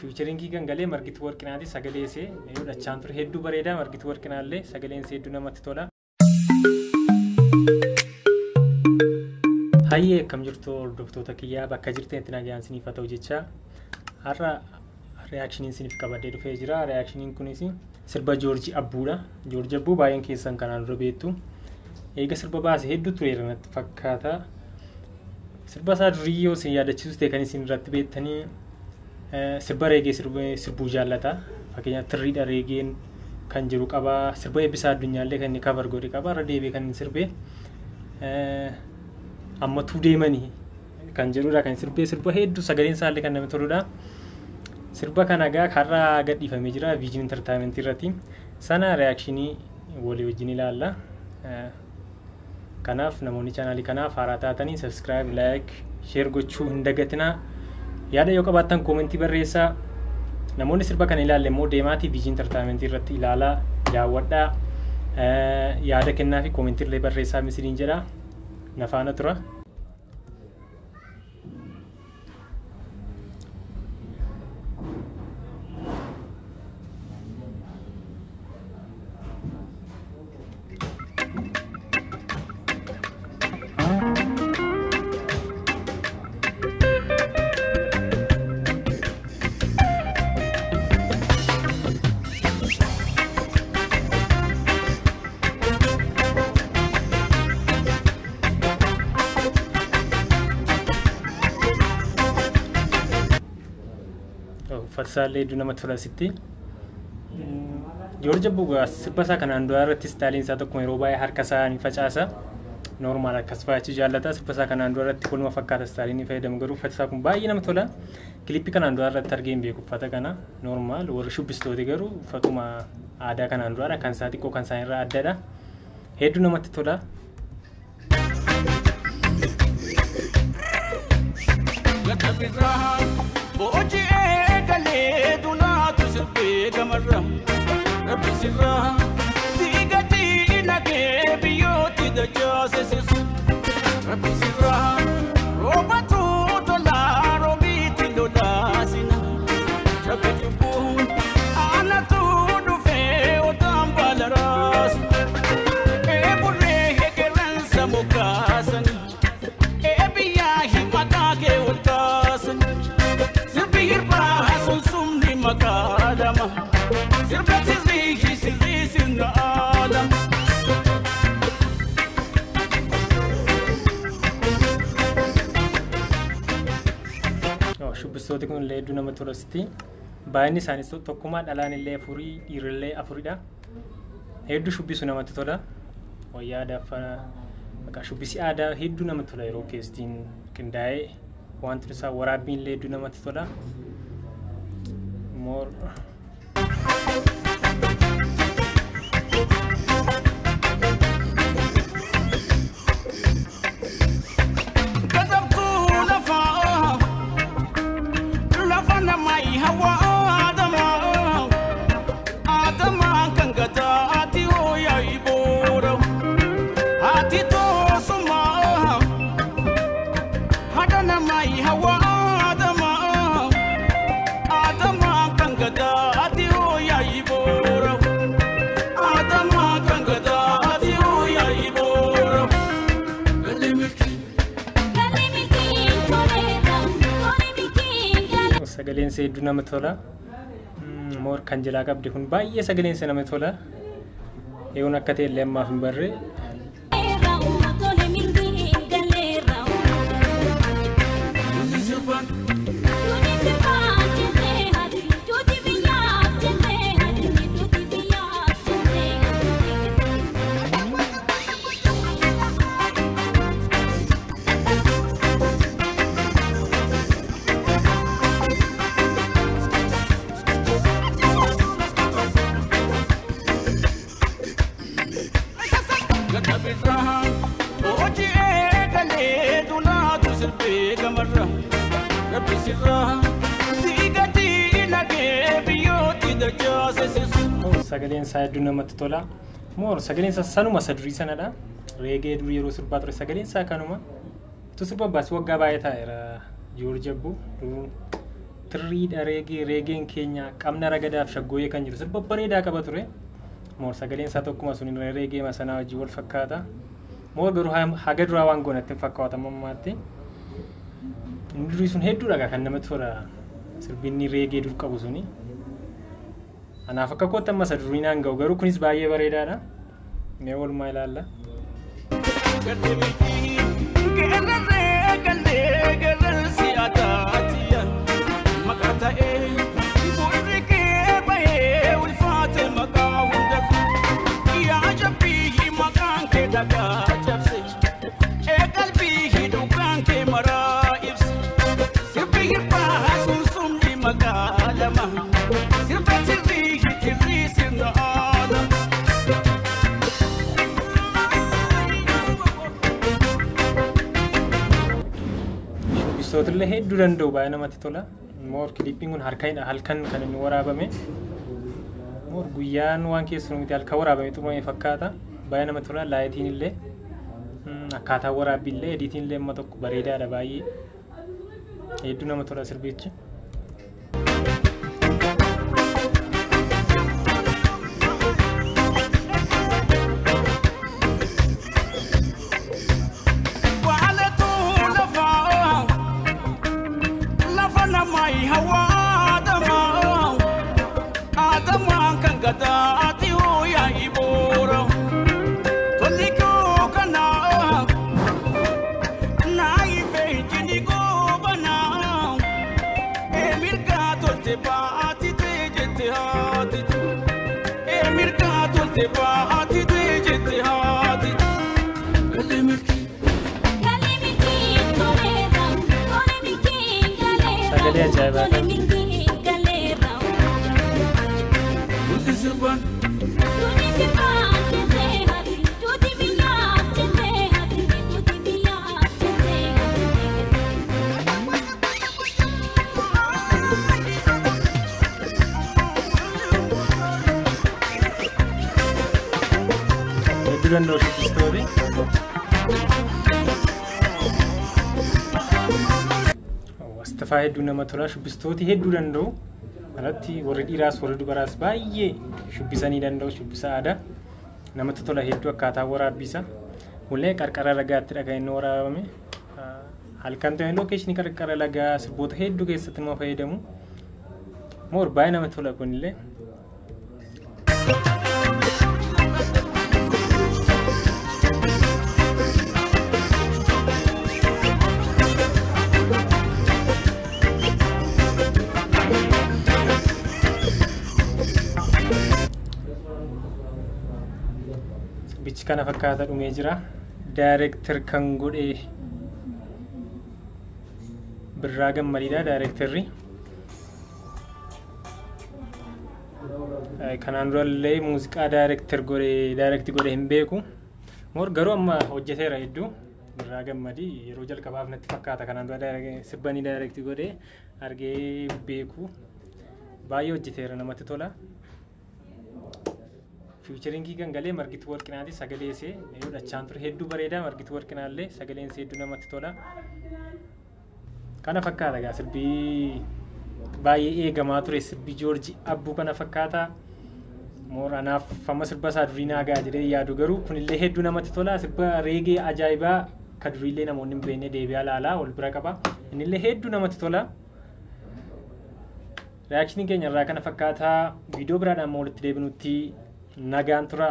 featuringii kan galee margituu warqinaati sagalee isee dhachaan ture hedduu bareedaa margituu warqinaallee sagaleen isee hedduu namatti tola. Hayyee akkam jirtu hordoftoota kiyyaa bakka jirtanitti nagaan isiniif haa ta'u jecha har'a reakshiiniin isiniif qabadee dhufee jira. Reakshiiniin kunis sirba Joorji Abbuudha. Joorji Abbuu baay'een keessan kanaan dura beektu. Eega sirba baase hedduu tureera natti fakkaata. Sirba isaa durii yoo isin yaadachiisus ta'e kan isin irratti beektanii sirba reegee sirbuu jaallata. Fakkeenyaaf tirriidha reegeen kan jiru qaba. Sirba eebbisaa addunyaallee kan inni cover godhe qaba. Irra deebi'ee kan inni sirbee amma tuu deemanii kan jedhudha kan sirbee sirba hedduu sagaleen isaallee kan namatti toludha. Sirba kana egaa karraa gadhiifamee jira Vision Entertainment irratti. Sana reakshinii walii wajjin ilaalla. Kanaaf namoonni chaanaalii kanaaf haaraa taatanii subscribe, like, share gochuu hin dagatinaa. Yaada yoo qabaattan koomentii barreessaa. Namoonni sirba kana ilaalle immoo deemaatii Vision Entertainment irratti ilaalaa, daawwadhaa. Yaada kennaa fi koomentii illee barreessaa isiniin jedha. Nafaana tura. Fatsaalee hedduu namatti tola sitti. Joorji Abbuu sirba isaa kanaan dura irratti istaaliin isaa tokkuma yeroo baay'ee harka isaa ni facaasa. Normaal akkas faayachuu jaallata. Sirba isaa kanaan dura irratti kunuma fakkaata istaaliin ni fayyadamu garuu uffata isaa kun baay'ee namatti tola. Kilippii kanaan dura irratti argee hin beeku uffata kana. Normaal warri shubbistooti garuu uffatuma aadaa kanaan duraadha. Kan isaa xiqqoo kan isaa irraa addadha. Hedduu namatti tola. Bohaartanii eegallee dunaatu sirbee gamarra rabbi sirraa diigatii nagee biyyooti dachaasesisu rabbi sirraa roobatu tolaa roobiitti lolaasina shakke jibbuun aanatu dhufee otaan baalaraasi eeburree hegeransa moggaasani eebiyyaa himataa kee olkaasani. Makadama, Tirrii Sirna Aalamaa. Shubbistooti kun illee hedduu namatti tolasitti. Baay'inni isaaniis tokkummaa dhalaan illee afurii dhiirrillee afuridha. Hedduu shubbisu namatti tola. Wayyaa aadaa shubbisi aadaa hedduu namatti tola yeroo keessattiin qindaa'ee wanti isaa waraabbiin illee hedduu namatti tola. More. Sagaleen isaa hedduu namatti tola. Moor kan jalaa qabdi kun baay'ee sagaleen isaa namatti tola. Eeguun akka ta'e illee ammaaf hin barre. Sagaleen isaa hedduu namatti tola. Moor sagaleen isaa sanuma sadurii sanadha. Reegee durii yeroo sirbaa ture sagaleen isaa kanuma. Tu sirba baasii waggaa baay'ee taa'eera Joorji Abbuu. tirriidha reegeen keenya qabna ragadaaf shaggooyee kan jiru sirba bareedaa qaba ture. Moor sagaleen isaa tokkuma sun reegee masanaa wajjin wal fakkaata. Moor garuu haga duraa waan goonatti hin fakkaatan mammaatti. Durii sun hedduudha kan namatti tola sirbinni reegee dur qabu suni. Anaaf akka kootan masa durii naan ga'u garuu kunis baay'ee bareedaadha. Mee walumaa ilaalla. Sootille hedduu danda'u baay'ee namatti tola. Moor kilippiin kun halkan kan inni waraabame. Moor guyyaan waan keessu miti halkan waraabame xumurame fakkaata. Baay'ee namatti tola. Laayitiin illee akkaataa waraabbii illee ediitiin illee amma tokko bareedaadha baay'ee. Hedduu namatti tola sirbichi. Sagalee ajaa'ibaadha. Hedduu danda'u shubbistooti. Astafaa hedduu nama tola shubbistooti hedduu danda'u. Kanatti warri dhiiraas warri dubaraas baay'ee shubbisanii danda'u shubbisa aadaa. Namatti tola hedduu akkaataa waraabbiisa. Mullee qarqara lagaatti kan inni waraabame. Halkan ta'e lookeeshinii qarqara lagaa sirboota hedduu keessatti nama fayyadamu. Moor baay'ee namatti tola kunillee. Bichi kana fakkaata dhumee jira. Daayireektar kan godhe Birraa Gammadiidha daayireektarri. Kanaan durallee muuziqaa daayireektii godhe hin beeku. Moor garuu amma hojjeteera hedduu. Birraa Gammadii yeroo jalqabaaf natti fakkaata kanaan dura sirbanii daayireektii godhe argee beeku. Baay'ee hojjeteera namatti tola. Fiicharingii kan galee margituu warqinaati sagalee isee yoo dachaan ture hedduu bareedaa margituu warqinaallee sagaleen isee hedduu namatti tola. Kana fakkaata gaa sirbii baay'ee eegamaa ture sirbii Joorji Abbuu kana fakkaata. Moor anaaf amma sirba isaa durii naagaa jedhee yaadu garuu kunillee hedduu namatti tola. Sirba reegee ajaa'ibaa ka duriillee namoonni hin beekne deebi'aa laalaa wal bira qaba. Innillee hedduu namatti tola. Reakshinii keenya irraa kana fakkaata. Viidiyoo biraadhaan walitti deebinutti nagaan tura.